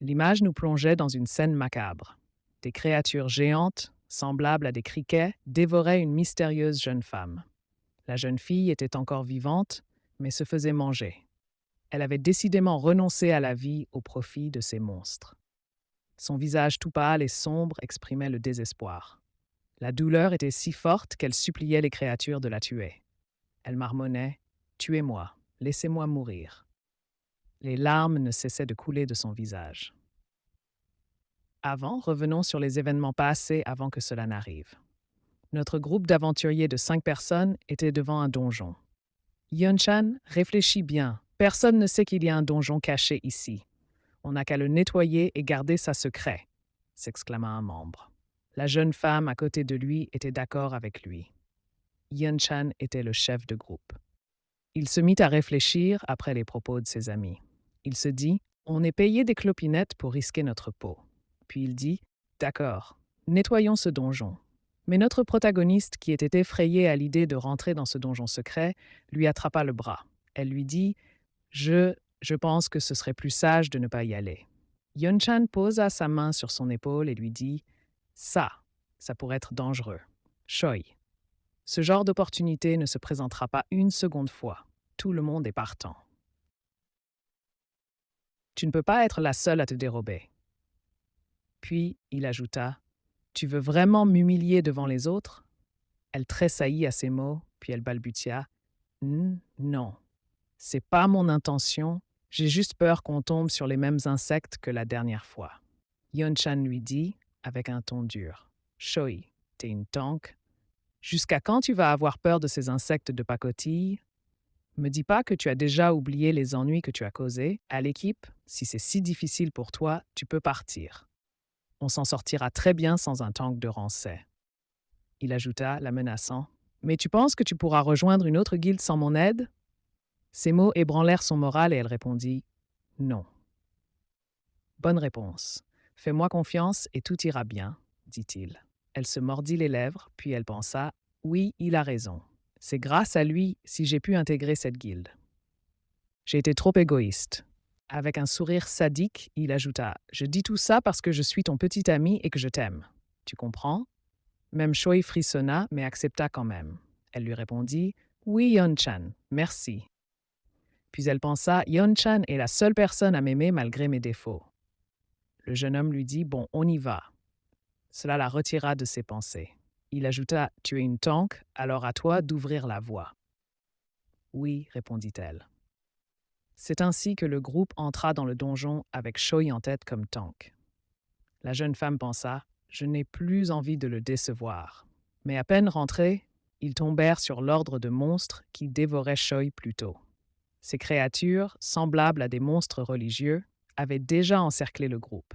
L'image nous plongeait dans une scène macabre. Des créatures géantes, semblables à des criquets, dévoraient une mystérieuse jeune femme. La jeune fille était encore vivante, mais se faisait manger. Elle avait décidément renoncé à la vie au profit de ces monstres. Son visage tout pâle et sombre exprimait le désespoir. La douleur était si forte qu'elle suppliait les créatures de la tuer. Elle marmonnait « Tuez-moi, laissez-moi mourir ». Les larmes ne cessaient de couler de son visage. Revenons sur les événements passés avant que cela n'arrive. Notre groupe d'aventuriers de 5 personnes était devant un donjon. Yeon-chan, réfléchis bien. Personne ne sait qu'il y a un donjon caché ici. On n'a qu'à le nettoyer et garder ça secret, s'exclama un membre. La jeune femme à côté de lui était d'accord avec lui. Yeon-chan était le chef de groupe. Il se mit à réfléchir après les propos de ses amis. Il se dit « On est payé des clopinettes pour risquer notre peau ». Puis il dit « D'accord, nettoyons ce donjon ». Mais notre protagoniste, qui était effrayée à l'idée de rentrer dans ce donjon secret, lui attrapa le bras. Elle lui dit « Je pense que ce serait plus sage de ne pas y aller ». Yeon-chan posa sa main sur son épaule et lui dit « Ça pourrait être dangereux. Choi, ce genre d'opportunité ne se présentera pas une seconde fois. Tout le monde est partant. Tu ne peux pas être la seule à te dérober. » Puis il ajouta « Tu veux vraiment m'humilier devant les autres ?» Elle tressaillit à ces mots, puis elle balbutia « Non, c'est pas mon intention. J'ai juste peur qu'on tombe sur les mêmes insectes que la dernière fois. » Yeon-chan lui dit, avec un ton dur, « Choi, t'es une tank. Jusqu'à quand tu vas avoir peur de ces insectes de pacotille? Me dis pas que tu as déjà oublié les ennuis que tu as causés. À l'équipe, si c'est si difficile pour toi, tu peux partir. On s'en sortira très bien sans un tank de rancet. » Il ajouta, la menaçant, « Mais tu penses que tu pourras rejoindre une autre guilde sans mon aide ?» Ces mots ébranlèrent son moral et elle répondit « Non. » Bonne réponse. Fais-moi confiance et tout ira bien, dit-il. Elle se mordit les lèvres, puis elle pensa « Oui, il a raison. C'est grâce à lui si j'ai pu intégrer cette guilde. J'ai été trop égoïste. » Avec un sourire sadique, il ajouta « Je dis tout ça parce que je suis ton petit ami et que je t'aime. Tu comprends ?» Même Choi frissonna, mais accepta quand même. Elle lui répondit « Oui, Yeon-chan, merci. » Puis elle pensa « Yeon-chan est la seule personne à m'aimer malgré mes défauts. » Le jeune homme lui dit « Bon, on y va. » Cela la retira de ses pensées. Il ajouta « Tu es une tank, alors à toi d'ouvrir la voie. » « Oui, répondit-elle. C'est ainsi que le groupe entra dans le donjon avec Choi en tête comme tank. La jeune femme pensa « Je n'ai plus envie de le décevoir. » Mais à peine rentrés, ils tombèrent sur l'ordre de monstres qui dévoraient Choi plus tôt. Ces créatures, semblables à des monstres religieux, avaient déjà encerclé le groupe.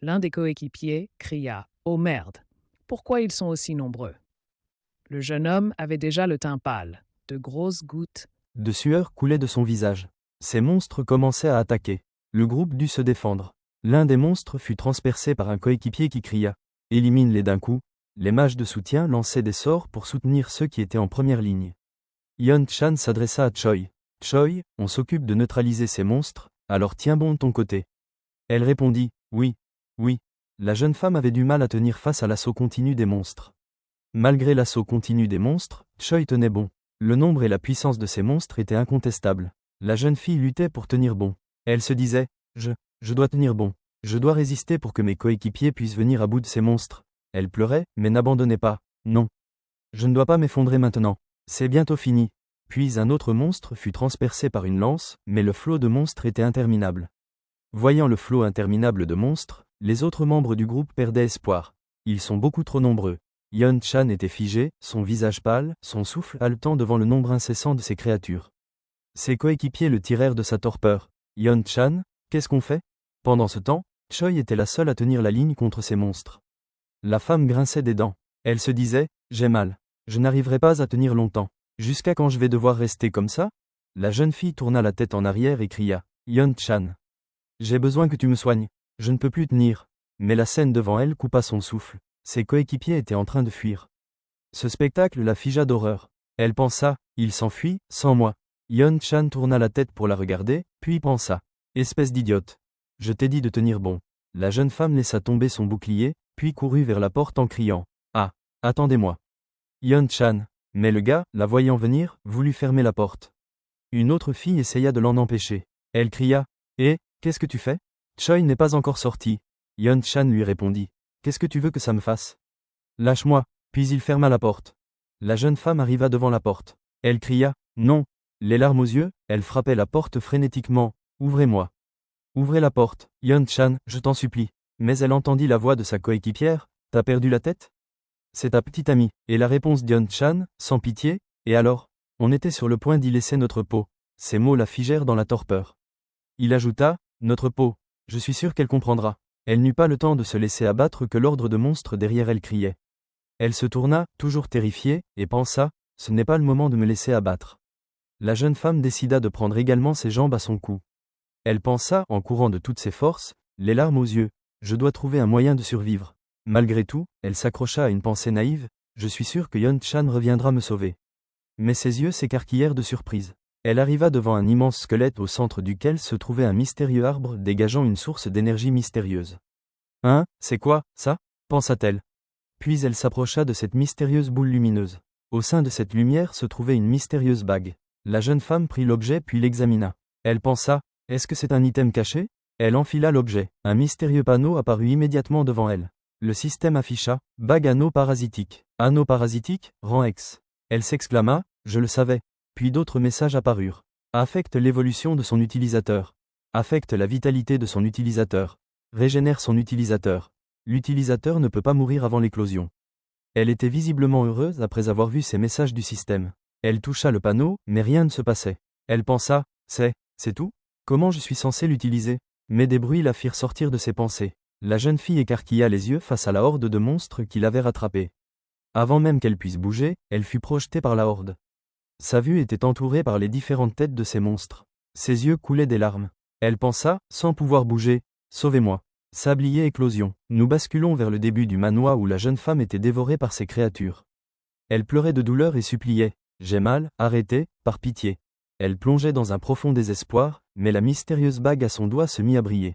L'un des coéquipiers cria « Oh merde! Pourquoi ils sont aussi nombreux ?» Le jeune homme avait déjà le teint pâle, de grosses gouttes de sueur coulaient de son visage. Ces monstres commençaient à attaquer. Le groupe dut se défendre. L'un des monstres fut transpercé par un coéquipier qui cria « Élimine-les d'un coup !» Les mages de soutien lançaient des sorts pour soutenir ceux qui étaient en première ligne. Yeon-chan s'adressa à Choi. « Choi, on s'occupe de neutraliser ces monstres, alors tiens bon de ton côté. » Elle répondit « Oui, oui. » La jeune femme avait du mal à tenir face à l'assaut continu des monstres. Malgré l'assaut continu des monstres, Choi tenait bon. Le nombre et la puissance de ces monstres étaient incontestables. La jeune fille luttait pour tenir bon. Elle se disait « Je dois tenir bon. Je dois résister pour que mes coéquipiers puissent venir à bout de ces monstres. » Elle pleurait, mais n'abandonnait pas. « Non. Je ne dois pas m'effondrer maintenant. C'est bientôt fini. » Puis un autre monstre fut transpercé par une lance, mais le flot de monstres était interminable. Voyant le flot interminable de monstres, les autres membres du groupe perdaient espoir. Ils sont beaucoup trop nombreux. Yeon-chan était figé, son visage pâle, son souffle haletant devant le nombre incessant de ces créatures. Ses coéquipiers le tirèrent de sa torpeur. « Yeon-chan, qu'est-ce qu'on fait ?» Pendant ce temps, Choi était la seule à tenir la ligne contre ces monstres. La femme grinçait des dents. Elle se disait « J'ai mal. Je n'arriverai pas à tenir longtemps. Jusqu'à quand je vais devoir rester comme ça ?» La jeune fille tourna la tête en arrière et cria « Yeon-chan. J'ai besoin que tu me soignes. Je ne peux plus tenir. » Mais la scène devant elle coupa son souffle. Ses coéquipiers étaient en train de fuir. Ce spectacle la figea d'horreur. Elle pensa « Il s'enfuit, sans moi. » Yeon-chan tourna la tête pour la regarder, puis pensa « Espèce d'idiote. je t'ai dit de tenir bon. La jeune femme laissa tomber son bouclier, puis courut vers la porte en criant. Ah, attendez-moi. Yeon-chan. Mais le gars, la voyant venir, voulut fermer la porte. Une autre fille essaya de l'en empêcher. Elle cria. Eh, qu'est-ce que tu fais? Choi n'est pas encore sorti. Yeon-chan lui répondit. Qu'est-ce que tu veux que ça me fasse? Lâche-moi. Puis il ferma la porte. La jeune femme arriva devant la porte. Elle cria. Non. Les larmes aux yeux, elle frappait la porte frénétiquement. Ouvrez-moi. Ouvrez la porte, Yeon-chan, je t'en supplie. Mais elle entendit la voix de sa coéquipière. T'as perdu la tête? C'est ta petite amie. Et la réponse d'Yeon-chan, sans pitié. Et alors? On était sur le point d'y laisser notre peau. Ces mots la figèrent dans la torpeur. Il ajouta, notre peau. Je suis sûr qu'elle comprendra. Elle n'eut pas le temps de se laisser abattre que l'ordre de monstre derrière elle criait. Elle se tourna, toujours terrifiée, et pensa, ce n'est pas le moment de me laisser abattre. La jeune femme décida de prendre également ses jambes à son cou. Elle pensa, en courant de toutes ses forces, les larmes aux yeux, je dois trouver un moyen de survivre. Malgré tout, elle s'accrocha à une pensée naïve, je suis sûr que Yeon-chan reviendra me sauver. Mais ses yeux s'écarquillèrent de surprise. Elle arriva devant un immense squelette au centre duquel se trouvait un mystérieux arbre dégageant une source d'énergie mystérieuse. Hein, c'est quoi, ça? Pensa-t-elle. Puis elle s'approcha de cette mystérieuse boule lumineuse. Au sein de cette lumière se trouvait une mystérieuse bague. La jeune femme prit l'objet puis l'examina. Elle pensa, est-ce que c'est un item caché? Elle enfila l'objet. Un mystérieux panneau apparut immédiatement devant elle. Le système afficha, bague anneau parasitique. Anneau parasitique, rang X. Elle s'exclama, je le savais. Puis d'autres messages apparurent. Affecte l'évolution de son utilisateur. Affecte la vitalité de son utilisateur. Régénère son utilisateur. L'utilisateur ne peut pas mourir avant l'éclosion. Elle était visiblement heureuse après avoir vu ces messages du système. Elle toucha le panneau, mais rien ne se passait. Elle pensa, c'est tout? Comment je suis censé l'utiliser? Mais des bruits la firent sortir de ses pensées. La jeune fille écarquilla les yeux face à la horde de monstres qui l'avaient rattrapée. Avant même qu'elle puisse bouger, elle fut projetée par la horde. Sa vue était entourée par les différentes têtes de ces monstres. Ses yeux coulaient des larmes. Elle pensa, sans pouvoir bouger, sauvez-moi. Sablier éclosion. Nous basculons vers le début du manoir où la jeune femme était dévorée par ces créatures. Elle pleurait de douleur et suppliait. J'ai mal, arrêtez, par pitié. Elle plongeait dans un profond désespoir, mais la mystérieuse bague à son doigt se mit à briller.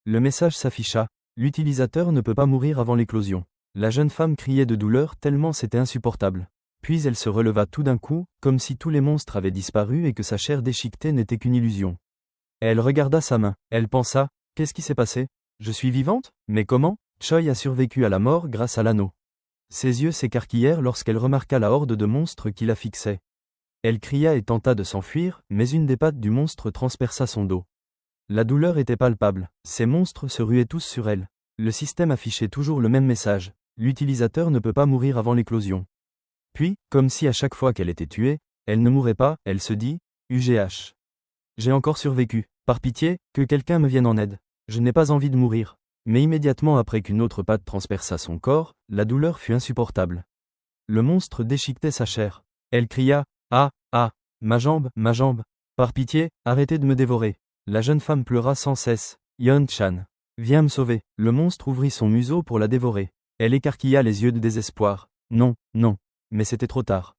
Le message s'afficha. L'utilisateur ne peut pas mourir avant l'éclosion. La jeune femme criait de douleur tellement c'était insupportable. Puis elle se releva tout d'un coup, comme si tous les monstres avaient disparu et que sa chair déchiquetée n'était qu'une illusion. Elle regarda sa main. Elle pensa, qu'est-ce qui s'est passé? Je suis vivante? Mais comment? Choi a survécu à la mort grâce à l'anneau. Ses yeux s'écarquillèrent lorsqu'elle remarqua la horde de monstres qui la fixait. Elle cria et tenta de s'enfuir, mais une des pattes du monstre transperça son dos. La douleur était palpable. Ces monstres se ruaient tous sur elle. Le système affichait toujours le même message. L'utilisateur ne peut pas mourir avant l'éclosion. Puis, comme si à chaque fois qu'elle était tuée, elle ne mourait pas, elle se dit, UGH. J'ai encore survécu. Par pitié, que quelqu'un me vienne en aide. Je n'ai pas envie de mourir. Mais immédiatement après qu'une autre patte transperça son corps, la douleur fut insupportable. Le monstre déchiquetait sa chair. Elle cria, ah, ah, ma jambe, par pitié, arrêtez de me dévorer. La jeune femme pleura sans cesse. Yeon-chan. Viens me sauver. Le monstre ouvrit son museau pour la dévorer. Elle écarquilla les yeux de désespoir. Non, non. Mais c'était trop tard.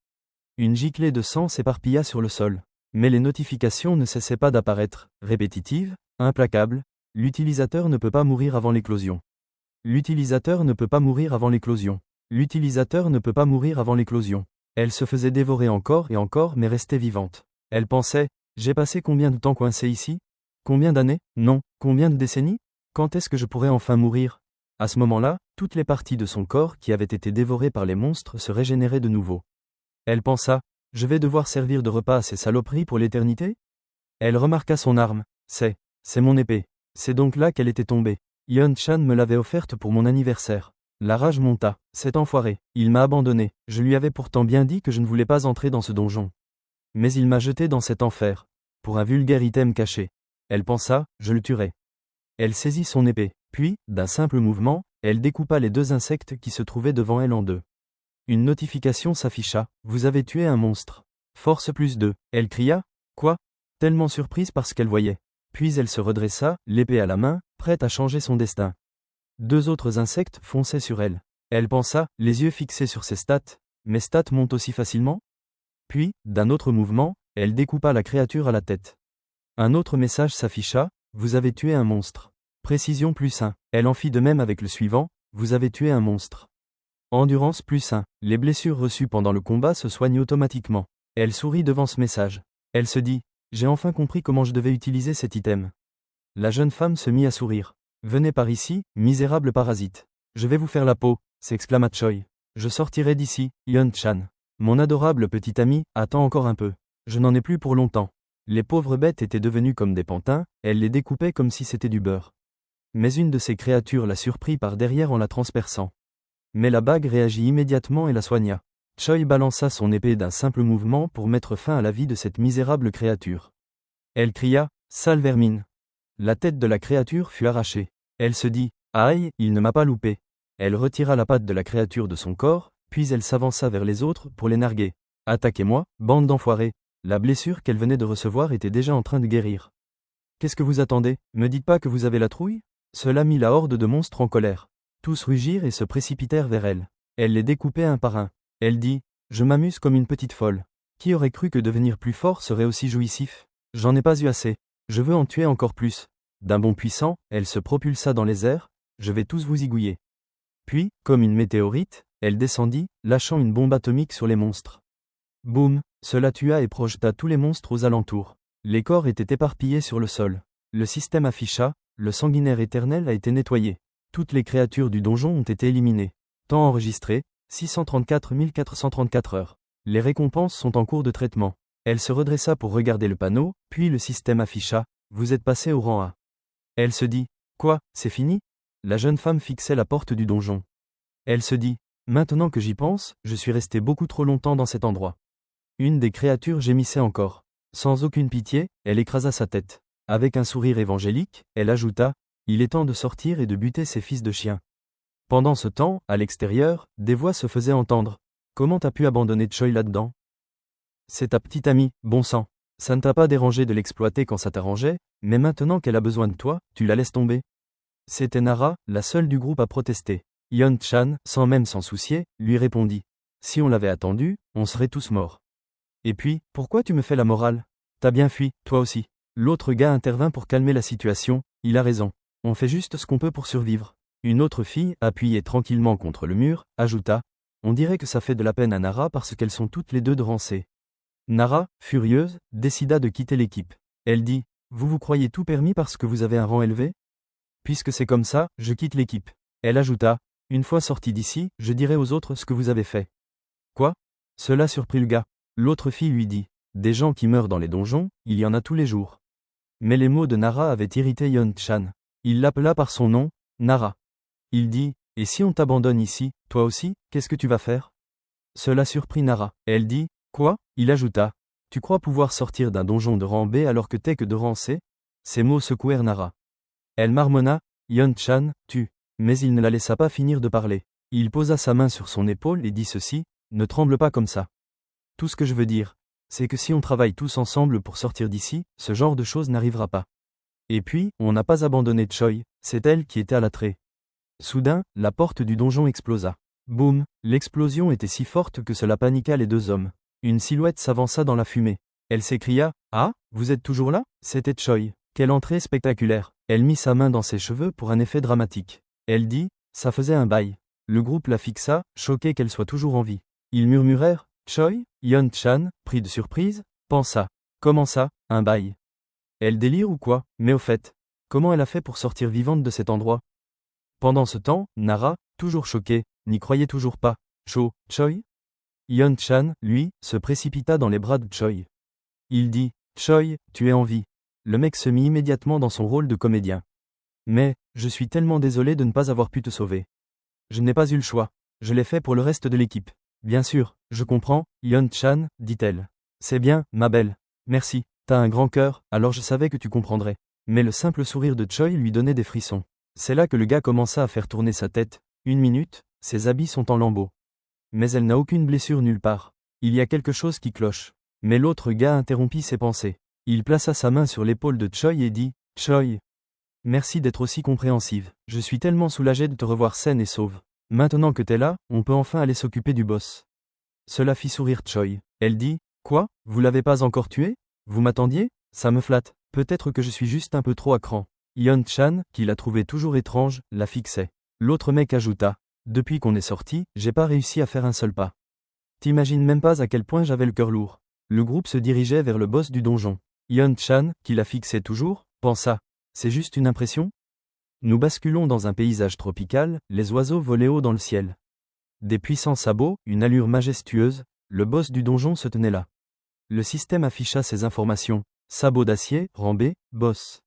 Une giclée de sang s'éparpilla sur le sol. Mais les notifications ne cessaient pas d'apparaître, répétitives, implacables. L'utilisateur ne peut pas mourir avant l'éclosion. L'utilisateur ne peut pas mourir avant l'éclosion. L'utilisateur ne peut pas mourir avant l'éclosion. Elle se faisait dévorer encore et encore mais restait vivante. Elle pensait, j'ai passé combien de temps coincé ici? Combien d'années? Non, combien de décennies? Quand est-ce que je pourrais enfin mourir? À ce moment-là, toutes les parties de son corps qui avaient été dévorées par les monstres se régénéraient de nouveau. Elle pensa, je vais devoir servir de repas à ces saloperies pour l'éternité? Elle remarqua son arme. C'est mon épée. C'est donc là qu'elle était tombée. Yeon-chan me l'avait offerte pour mon anniversaire. La rage monta. Cet enfoiré, il m'a abandonné. Je lui avais pourtant bien dit que je ne voulais pas entrer dans ce donjon. Mais il m'a jeté dans cet enfer. Pour un vulgaire item caché. Elle pensa, je le tuerai. Elle saisit son épée, puis, d'un simple mouvement, elle découpa les deux insectes qui se trouvaient devant elle en deux. Une notification s'afficha, vous avez tué un monstre. Force +2. Elle cria, quoi? Tellement surprise par ce qu'elle voyait. Puis elle se redressa, l'épée à la main, prête à changer son destin. Deux autres insectes fonçaient sur elle. Elle pensa, les yeux fixés sur ses stats, mes stats montent aussi facilement? Puis, d'un autre mouvement, elle découpa la créature à la tête. Un autre message s'afficha, vous avez tué un monstre. Précision plus 1. Elle en fit de même avec le suivant, vous avez tué un monstre. Endurance plus 1. Les blessures reçues pendant le combat se soignent automatiquement. Elle sourit devant ce message. Elle se dit, j'ai enfin compris comment je devais utiliser cet item. La jeune femme se mit à sourire. Venez par ici, misérable parasite. Je vais vous faire la peau, s'exclama Choi. Je sortirai d'ici, Yeon-chan. Mon adorable petit ami, attends encore un peu. Je n'en ai plus pour longtemps. Les pauvres bêtes étaient devenues comme des pantins, elle les découpait comme si c'était du beurre. Mais une de ces créatures la surprit par derrière en la transperçant. Mais la bague réagit immédiatement et la soigna. Choi balança son épée d'un simple mouvement pour mettre fin à la vie de cette misérable créature. Elle cria, sale vermine. La tête de la créature fut arrachée. Elle se dit, aïe, il ne m'a pas loupé. Elle retira la patte de la créature de son corps, puis elle s'avança vers les autres pour les narguer. Attaquez-moi, bande d'enfoirés. La blessure qu'elle venait de recevoir était déjà en train de guérir. Qu'est-ce que vous attendez? Me dites pas que vous avez la trouille? Cela mit la horde de monstres en colère. Tous rugirent et se précipitèrent vers elle. Elle les découpait un par un. Elle dit, je m'amuse comme une petite folle. Qui aurait cru que devenir plus fort serait aussi jouissif? J'en ai pas eu assez. Je veux en tuer encore plus. D'un bond puissant, elle se propulsa dans les airs, je vais tous vous zigouiller. Puis, comme une météorite, elle descendit, lâchant une bombe atomique sur les monstres. Boum, cela tua et projeta tous les monstres aux alentours. Les corps étaient éparpillés sur le sol. Le système afficha, le sanguinaire éternel a été nettoyé. Toutes les créatures du donjon ont été éliminées. Temps enregistré, 634 434 heures. Les récompenses sont en cours de traitement. Elle se redressa pour regarder le panneau, puis le système afficha, vous êtes passé au rang A. Elle se dit, quoi, c'est fini? La jeune femme fixait la porte du donjon. Elle se dit, maintenant que j'y pense, je suis resté beaucoup trop longtemps dans cet endroit. Une des créatures gémissait encore. Sans aucune pitié, elle écrasa sa tête. Avec un sourire évangélique, elle ajouta, il est temps de sortir et de buter ces fils de chiens. Pendant ce temps, à l'extérieur, des voix se faisaient entendre. Comment t'as pu abandonner Choi là-dedans? C'est ta petite amie, bon sang. Ça ne t'a pas dérangé de l'exploiter quand ça t'arrangeait, mais maintenant qu'elle a besoin de toi, tu la laisses tomber. C'était Nara, la seule du groupe à protester. Yeon-chan, sans même s'en soucier, lui répondit. Si on l'avait attendu, on serait tous morts. Et puis, pourquoi tu me fais la morale? T'as bien fui, toi aussi. L'autre gars intervint pour calmer la situation, il a raison. On fait juste ce qu'on peut pour survivre. Une autre fille, appuyée tranquillement contre le mur, ajouta. On dirait que ça fait de la peine à Nara parce qu'elles sont toutes les deux de rang C. Nara, furieuse, décida de quitter l'équipe. Elle dit, vous vous croyez tout permis parce que vous avez un rang élevé? Puisque c'est comme ça, je quitte l'équipe. Elle ajouta, une fois sorti d'ici, je dirai aux autres ce que vous avez fait. Quoi? Cela surprit le gars. L'autre fille lui dit, des gens qui meurent dans les donjons, il y en a tous les jours. Mais les mots de Nara avaient irrité Yeon-chan. Il l'appela par son nom, Nara. Il dit, et si on t'abandonne ici, toi aussi, qu'est-ce que tu vas faire? Cela surprit Nara. Elle dit, quoi? Il ajouta, tu crois pouvoir sortir d'un donjon de rang B alors que t'es que de rang C? Ces mots secouèrent Nara. Elle marmonna, Yeon-chan, tu. Mais il ne la laissa pas finir de parler. Il posa sa main sur son épaule et dit ceci, ne tremble pas comme ça. Tout ce que je veux dire, c'est que si on travaille tous ensemble pour sortir d'ici, ce genre de choses n'arrivera pas. Et puis, on n'a pas abandonné Choi, c'est elle qui était à l'attrait. Soudain, la porte du donjon explosa. Boum, l'explosion était si forte que cela paniqua les deux hommes. Une silhouette s'avança dans la fumée. Elle s'écria, ah, vous êtes toujours là? C'était Choi. Quelle entrée spectaculaire. Elle mit sa main dans ses cheveux pour un effet dramatique. Elle dit, ça faisait un bail. Le groupe la fixa, choqué qu'elle soit toujours en vie. Ils murmurèrent, Choi? Yeon-chan, pris de surprise, pensa. Comment ça, un bail? Elle délire ou quoi? Mais au fait, comment elle a fait pour sortir vivante de cet endroit? Pendant ce temps, Nara, toujours choquée, n'y croyait toujours pas. Choi? Yeon-chan, lui, se précipita dans les bras de Choi. Il dit, Choi, tu es en vie. Le mec se mit immédiatement dans son rôle de comédien. Mais, je suis tellement désolé de ne pas avoir pu te sauver. Je n'ai pas eu le choix. Je l'ai fait pour le reste de l'équipe. Bien sûr, je comprends, Yeon-chan, dit-elle. C'est bien, ma belle. Merci, t'as un grand cœur, alors je savais que tu comprendrais. Mais le simple sourire de Choi lui donnait des frissons. C'est là que le gars commença à faire tourner sa tête. Une minute, ses habits sont en lambeaux. Mais elle n'a aucune blessure nulle part. Il y a quelque chose qui cloche. Mais l'autre gars interrompit ses pensées. Il plaça sa main sur l'épaule de Choi et dit, Choi. Merci d'être aussi compréhensive. Je suis tellement soulagé de te revoir saine et sauve. Maintenant que t'es là, on peut enfin aller s'occuper du boss. Cela fit sourire Choi. Elle dit, quoi, vous l'avez pas encore tué? Vous m'attendiez? Ça me flatte. Peut-être que je suis juste un peu trop à cran. Yeon-chan, qui la trouvait toujours étrange, la fixait. L'autre mec ajouta. Depuis qu'on est sorti, j'ai pas réussi à faire un seul pas. T'imagines même pas à quel point j'avais le cœur lourd. Le groupe se dirigeait vers le boss du donjon. Yeon-chan, qui la fixait toujours, pensa. C'est juste une impression? Nous basculons dans un paysage tropical, les oiseaux volaient haut dans le ciel. Des puissants sabots, une allure majestueuse, le boss du donjon se tenait là. Le système afficha ces informations. Sabots d'acier, rambé, boss.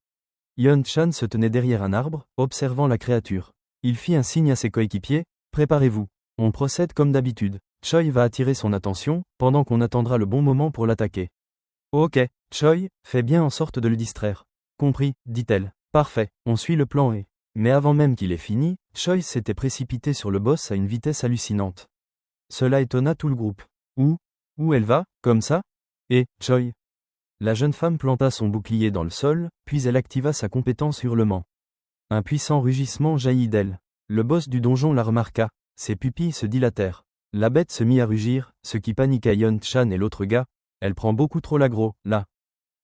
Yeon-chan se tenait derrière un arbre, observant la créature. Il fit un signe à ses coéquipiers, préparez-vous. On procède comme d'habitude. Choi va attirer son attention, pendant qu'on attendra le bon moment pour l'attaquer. Ok, Choi, fais bien en sorte de le distraire. Compris, dit-elle. Parfait, on suit le plan et... Mais avant même qu'il ait fini, Choi s'était précipité sur le boss à une vitesse hallucinante. Cela étonna tout le groupe. Où elle va, comme ça? Et, Choi. La jeune femme planta son bouclier dans le sol, puis elle activa sa compétence hurlement. Un puissant rugissement jaillit d'elle. Le boss du donjon la remarqua. Ses pupilles se dilatèrent. La bête se mit à rugir, ce qui paniqua Yeon-chan et l'autre gars. Elle prend beaucoup trop l'aggro, là.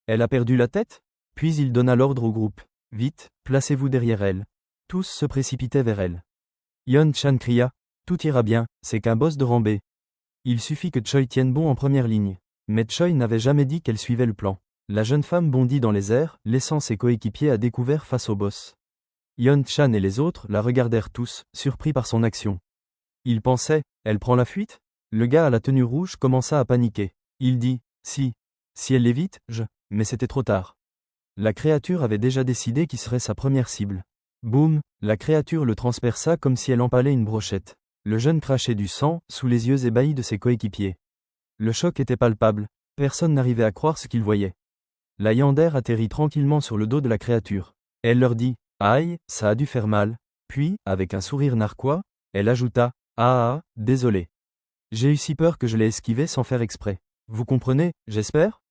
Elle a perdu la tête? Puis il donna l'ordre au groupe. Vite, placez-vous derrière elle. Tous se précipitaient vers elle. Yeon-chan cria. Tout ira bien, c'est qu'un boss de rambé. Il suffit que Choi tienne bon en première ligne. Mais Choi n'avait jamais dit qu'elle suivait le plan. La jeune femme bondit dans les airs, laissant ses coéquipiers à découvert face au boss. Yeon-chan et les autres la regardèrent tous, surpris par son action. Ils pensaient, elle prend la fuite? Le gars à la tenue rouge commença à paniquer. Il dit, si elle l'évite, mais c'était trop tard. La créature avait déjà décidé qui serait sa première cible. Boum, la créature le transperça comme si elle empalait une brochette. Le jeune crachait du sang, sous les yeux ébahis de ses coéquipiers. Le choc était palpable, personne n'arrivait à croire ce qu'il voyait. La yandere atterrit tranquillement sur le dos de la créature. Elle leur dit, aïe, ça a dû faire mal. Puis, avec un sourire narquois, elle ajouta, désolé. J'ai eu si peur que je l'ai esquivé sans faire exprès. Vous comprenez, j'espère?